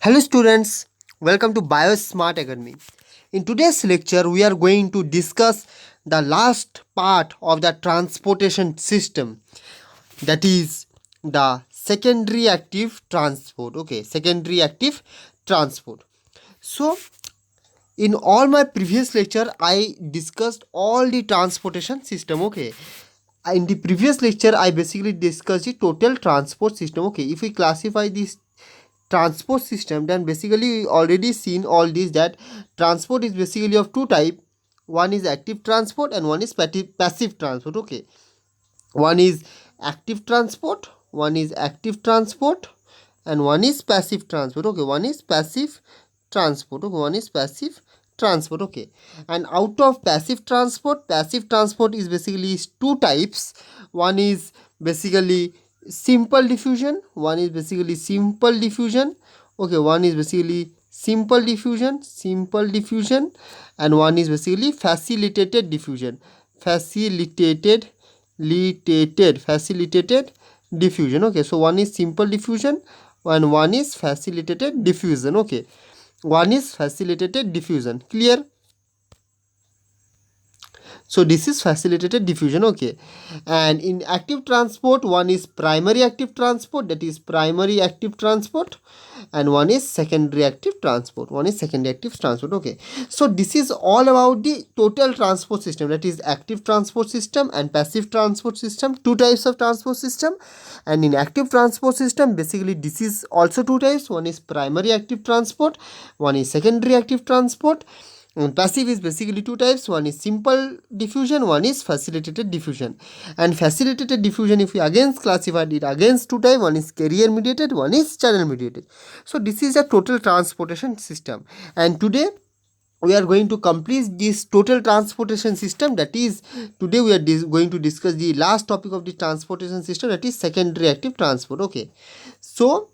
Hello students, welcome to Biosmart Academy. In today's lecture, we are going to discuss the last part of the transportation system, that is the secondary active transport. Okay, secondary active transport. So, in all my previous lecture, I discussed all the transportation system. Okay, in the previous lecture, I basically discussed the total transport system. Okay, if we classify this transport system, then basically we already seen all this, that transport is basically of two type. One is active transport and one is passive transport. Okay, one is active transport, one is active transport, and one is passive transport. Okay, one is passive transport. Okay, one is passive transport. Okay, and out of passive transport is basically two types. One is basically simple diffusion, one is basically simple diffusion. Okay, one is basically simple diffusion, and one is basically facilitated diffusion, facilitated diffusion. Okay, so one is simple diffusion and one is facilitated diffusion. Okay, one is facilitated diffusion. Clear? So this is facilitated diffusion. Okay, and in active transport, one is primary active transport, that is primary active transport, and one is secondary active transport, okay. So this is all about the total transport system, that is active transport system and passive transport system, two types of transport system. And in active transport system, basically this is also two types. One is primary active transport, one is secondary active transport. Passive is basically two types. One is simple diffusion, one is facilitated diffusion. And facilitated diffusion, if we again classified it against two types, one is carrier mediated, one is channel mediated. So this is a total transportation system. And today we are going to complete this total transportation system. That is, today we are going to discuss the last topic of the transportation system, that is secondary active transport. Okay, so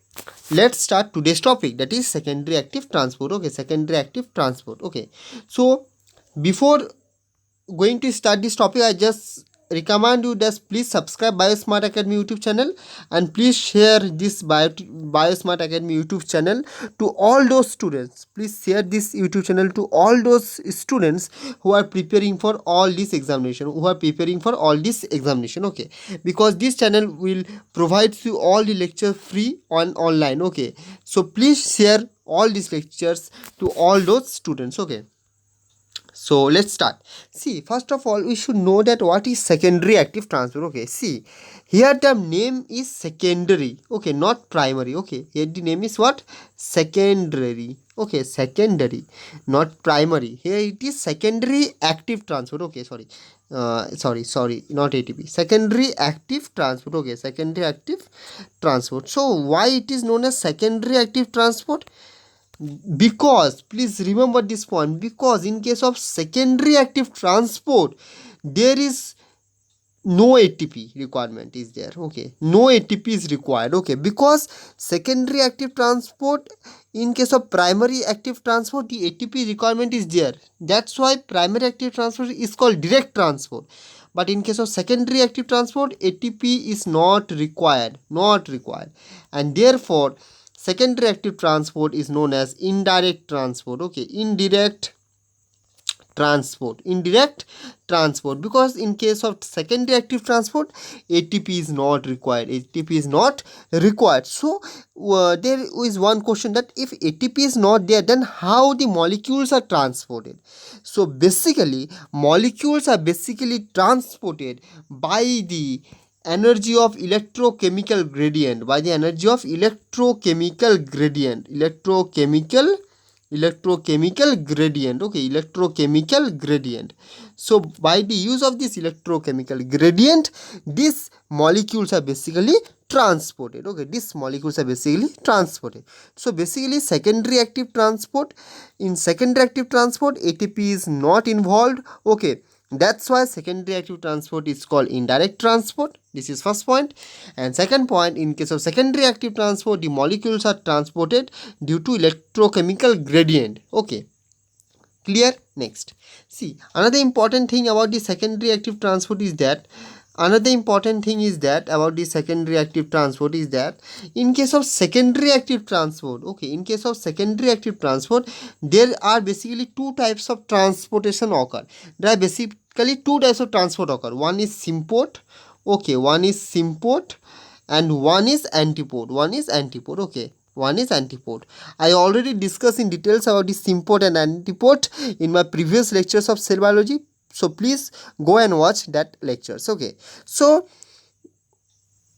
let's start today's topic, that is secondary active transport. Okay, secondary active transport. Okay, so before going to start this topic, I just recommend you that please subscribe Biosmart Academy YouTube channel, and please share this Biosmart Academy YouTube channel to all those students. Please share this YouTube channel to all those students who are preparing for all this examination, okay, because this channel will provide you all the lectures free on online. Okay, so please share all these lectures to all those students. Okay, so let's start. See, first of all, we should know that what is secondary active transport. Okay, see, here the name is secondary. Okay, not primary. Okay, here the name is what? Secondary. Okay, secondary, not primary. Here it is secondary active transport. Okay, sorry, not ATP. Secondary active transport. Okay, secondary active transport. So why it is known as secondary active transport? Because please remember this point, because in case of secondary active transport, there is no ATP requirement is there. Okay, no ATP is required. Okay, because secondary active transport, in case of primary active transport, the ATP requirement is there. That's why primary active transport is called direct transport. But in case of secondary active transport, ATP is not required, and therefore secondary active transport is known as indirect transport. Okay, indirect transport, because in case of secondary active transport, ATP is not required. So there is one question, that if ATP is not there, then how the molecules are transported? So basically molecules are basically transported by the energy of electrochemical gradient, okay, electrochemical gradient. So by the use of this electrochemical gradient, these molecules are basically transported. Okay, these molecules are basically transported. So basically secondary active transport, in secondary active transport, ATP is not involved. Okay, that's why secondary active transport is called indirect transport. This is first point. And second point, in case of secondary active transport, the molecules are transported due to electrochemical gradient. Okay, clear? Next, see, another important thing about the secondary active transport is that Another important thing is that about the secondary active transport is that in case of secondary active transport, okay, in case of secondary active transport, there are basically two types of transportation occur. There are basically two types of transport occur. One is symport, okay, one is symport, and one is antipode. One is antipode, okay. One is antipode. I already discussed in details about the symport and antipode in my previous lectures of cell biology. So please go and watch that lectures, okay. So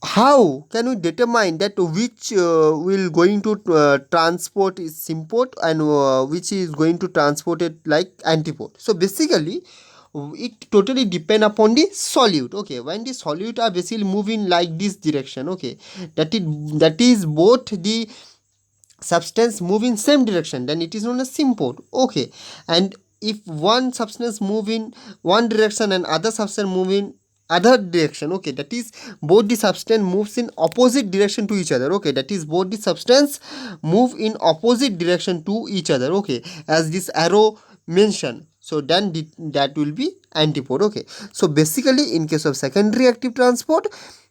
how can we determine that which will going to transport is symport and which is going to transport it like antipode? So basically it totally depend upon the solute, okay. When the solute are basically moving like this direction, okay, that is both the substance move in same direction, then it is known as symport, okay. And if one substance move in one direction and other substance move in other direction, okay, that is both the substance moves in opposite direction to each other, okay, that is both the substance move in opposite direction to each other, okay, as this arrow mentioned, so then that will be antipode, okay. So basically in case of secondary active transport,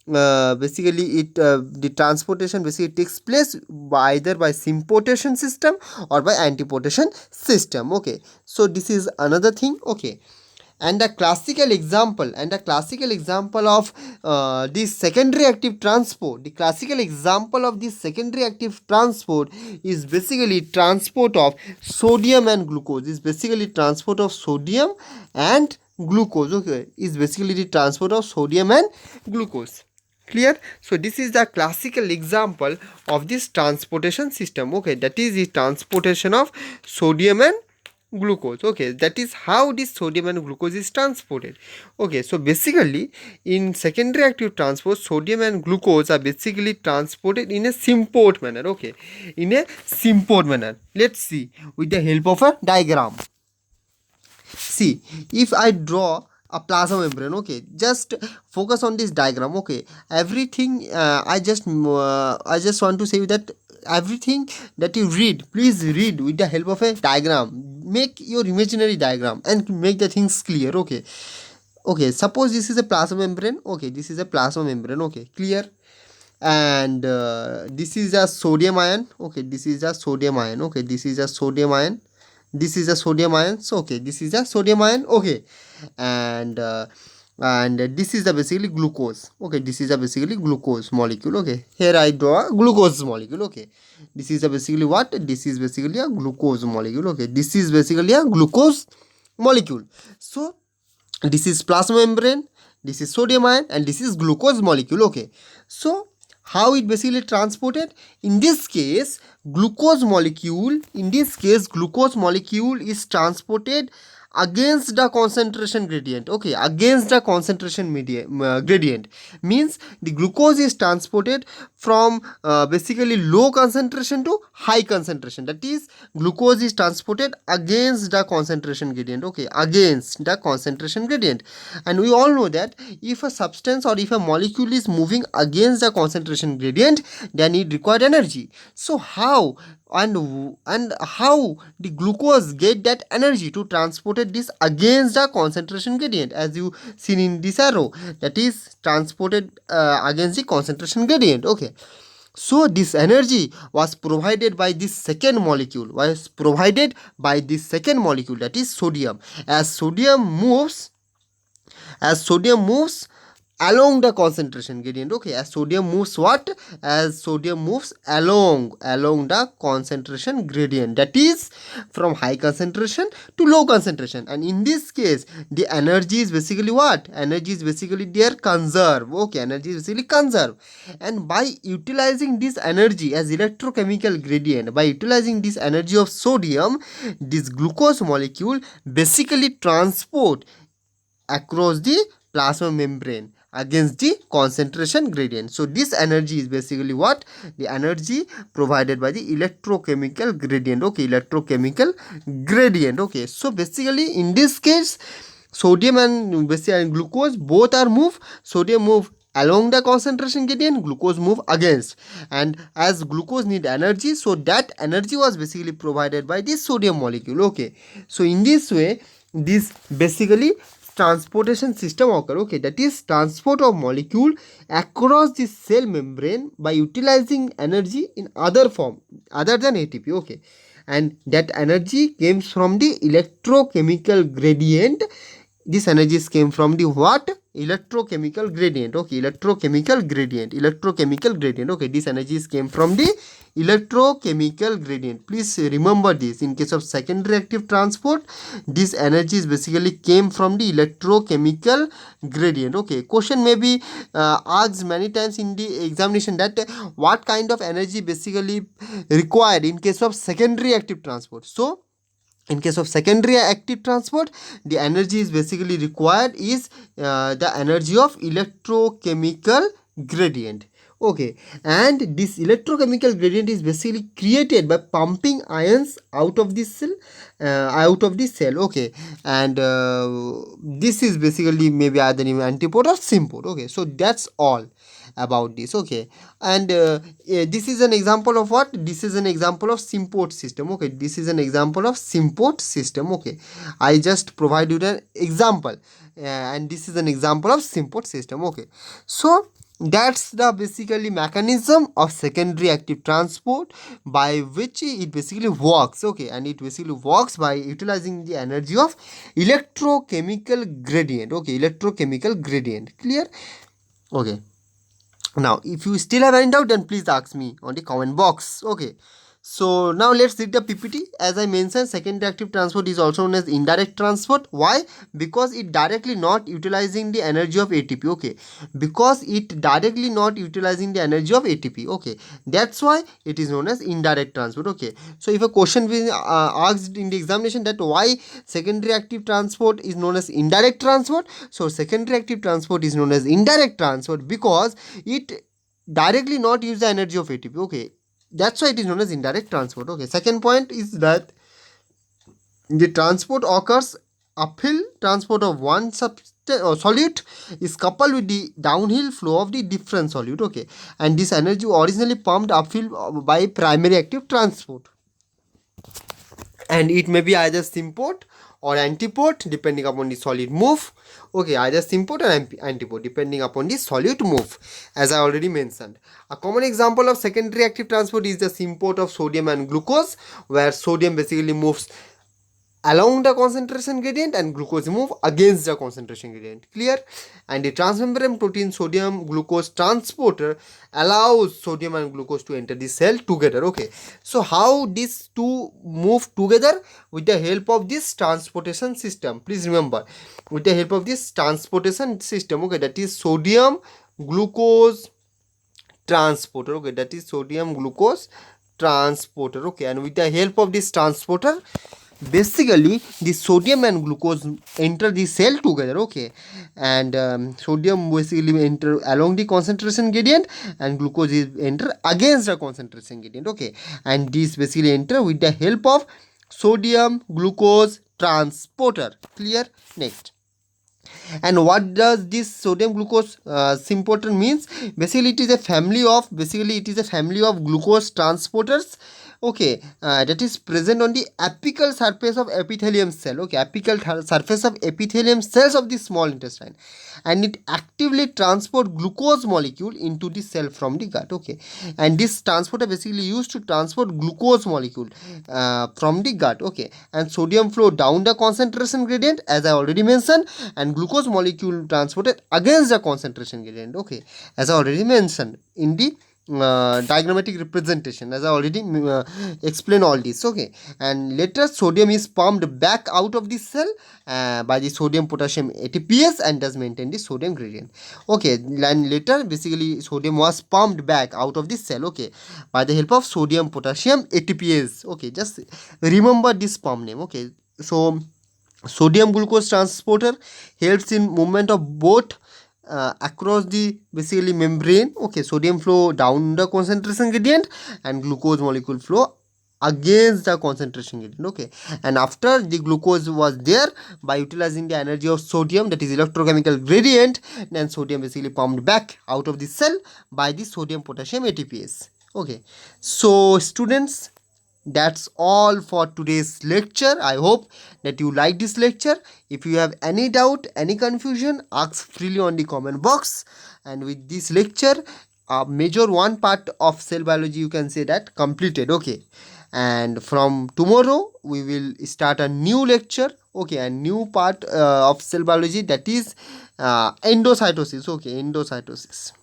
basically the transportation basically takes place by either by symportation system or by antiportation system, okay. So this is another thing, okay. And the classical example of this secondary active transport, the classical example of this secondary active transport is basically transport of sodium and glucose, is basically transport of sodium and glucose, okay, is basically the transport of sodium and glucose. Clear? So this is the classical example of this transportation system, okay, that is the transportation of sodium and glucose, okay. That is how this sodium and glucose is transported, okay. So basically in secondary active transport, sodium and glucose are basically transported in a symport manner, okay, in a symport manner. Let's see with the help of a diagram. See, if I draw a plasma membrane, okay, just focus on this diagram, okay. Everything I just want to say that everything that you read, please read with the help of a diagram. Make your imaginary diagram and make the things clear, okay. Okay, suppose this is a plasma membrane, okay, this is a plasma membrane, okay, clear. And this is a sodium ion, okay, this is a sodium ion, okay, this is a sodium ion, this is a sodium ion, so okay, this is a sodium ion, okay. And this is the basically glucose, okay, this is a basically glucose molecule, okay. Here I draw a glucose molecule, okay. This is a basically what? This is basically a glucose molecule, okay. This is basically a glucose molecule. So this is plasma membrane, this is sodium ion, and this is glucose molecule, okay. So how it basically transported? In this case glucose molecule is transported against the concentration gradient, okay, against the concentration gradient, means the glucose is transported from basically low concentration to high concentration, that is glucose is transported against the concentration gradient, okay, against the concentration gradient. And we all know that if a substance or if a molecule is moving against the concentration gradient, then it required energy. So how and how the glucose get that energy to transport this against the concentration gradient, as you seen in this arrow, that is transported against the concentration gradient, okay. So this energy was provided by this second molecule, that is sodium. As sodium moves along the concentration gradient, okay, as sodium moves along the concentration gradient, that is from high concentration to low concentration. And in this case the energy is basically what? Energy is basically their conserve, okay, energy is basically conserve. And by utilizing this energy as electrochemical gradient, by utilizing this energy of sodium, this glucose molecule basically transport across the plasma membrane against the concentration gradient. So this energy is basically what? The energy provided by the electrochemical gradient, okay, electrochemical gradient, okay. So basically in this case sodium and basically glucose both are move. Sodium move along the concentration gradient, glucose move against. And as glucose need energy, so that energy was basically provided by this sodium molecule, okay. So in this way this basically transportation system occur, okay, that is transport of molecule across the cell membrane by utilizing energy in other form other than ATP, okay, and that energy comes from the electrochemical gradient. This energies came from the what? Electrochemical gradient, okay, electrochemical gradient, okay, this energies came from the electrochemical gradient. Please remember this. In case of secondary active transport, this energies basically came from the electrochemical gradient, okay. Question may be asked many times in the examination that what kind of energy basically required in case of secondary active transport. So in case of secondary active transport, the energy is basically required is the energy of electrochemical gradient, okay, and this electrochemical gradient is basically created by pumping ions out of this cell, okay, and this is basically maybe either antipode or sympode, okay. So that's all about this, okay, and this is an example of what? This is an example of sympode system, okay, this is an example of sympode system, okay. I just provide you an example, and this is an example of sympode system, okay. So that's the basically mechanism of secondary active transport by which it basically works, okay, and it basically works by utilizing the energy of electrochemical gradient, okay, electrochemical gradient. Clear? Okay. Now if you still have any doubt, then please ask me on the comment box, okay. So now let's read the PPT. As I mentioned, secondary active transport is also known as indirect transport. Why? Because it directly not utilizing the energy of ATP, okay, because it directly not utilizing the energy of ATP, okay, that's why it is known as indirect transport, okay. So if a question will asked in the examination that why secondary active transport is known as indirect transport, so secondary active transport is known as indirect transport because it directly not use the energy of ATP, okay, that's why it is known as indirect transport, okay. Second point is that the transport occurs uphill. Transport of one solute is coupled with the downhill flow of the different solute, okay, and this energy originally pumped uphill by primary active transport, and it may be either sympode or antipode depending upon the solid move, okay, either sympode or antipode depending upon the solute move, as I already mentioned. A common example of secondary active transport is the sympode of sodium and glucose, where sodium basically moves along the concentration gradient and glucose move against the concentration gradient. Clear? And the transmembrane protein sodium glucose transporter allows sodium and glucose to enter the cell together, okay. So how these two move together? With the help of this transportation system. Please remember, with the help of this transportation system, okay, that is sodium glucose transporter, okay, that is sodium glucose transporter, okay, and with the help of this transporter, basically the sodium and glucose enter the cell together, okay, and sodium basically enter along the concentration gradient and glucose is enter against the concentration gradient, okay, and this basically enter with the help of sodium glucose transporter. Clear? Next. And what does this sodium glucose symphotor means? Basically it is a family of glucose transporters, okay, that is present on the apical surface of epithelium cell, okay, surface of epithelium cells of the small intestine, and it actively transport glucose molecule into the cell from the gut, okay, and this transporter basically used to transport glucose molecule from the gut, okay, and sodium flow down the concentration gradient as I already mentioned, and glucose molecule transported against the concentration gradient, okay, as I already mentioned in the diagrammatic representation, as I already explained all this, okay, and later sodium is pumped back out of the cell by the sodium potassium ATPase and does maintain the sodium gradient, okay, and later basically sodium was pumped back out of the cell, okay, by the help of sodium potassium ATPase, okay, just remember this pump name, okay. So sodium glucose transporter helps in movement of both across the basically membrane, okay, sodium flow down the concentration gradient and glucose molecule flow against the concentration gradient, okay, and after the glucose was there, by utilizing the energy of sodium, that is electrochemical gradient, then sodium basically pumped back out of the cell by the sodium potassium ATPase, okay. So students, That's all for today's lecture. I hope that you like this lecture. If you have any doubt, any confusion, ask freely on the comment box. And with this lecture, major one part of cell biology, you can say that completed. Okay, and from tomorrow we will start a new lecture. Okay, a new part of cell biology, that is endocytosis. Okay, endocytosis.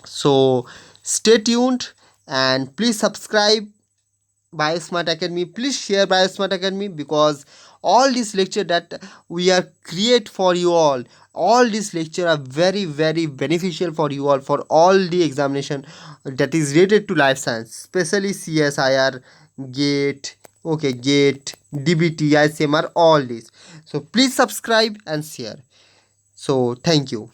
So stay tuned and please subscribe Biosmart Academy. Please share Biosmart Academy, because all these lecture that we are create for you all these lecture are very very beneficial for you all, for all the examination that is related to life science, especially CSIR, GATE, okay, GATE, DBT, ICMR, all these. So please subscribe and share. So thank you.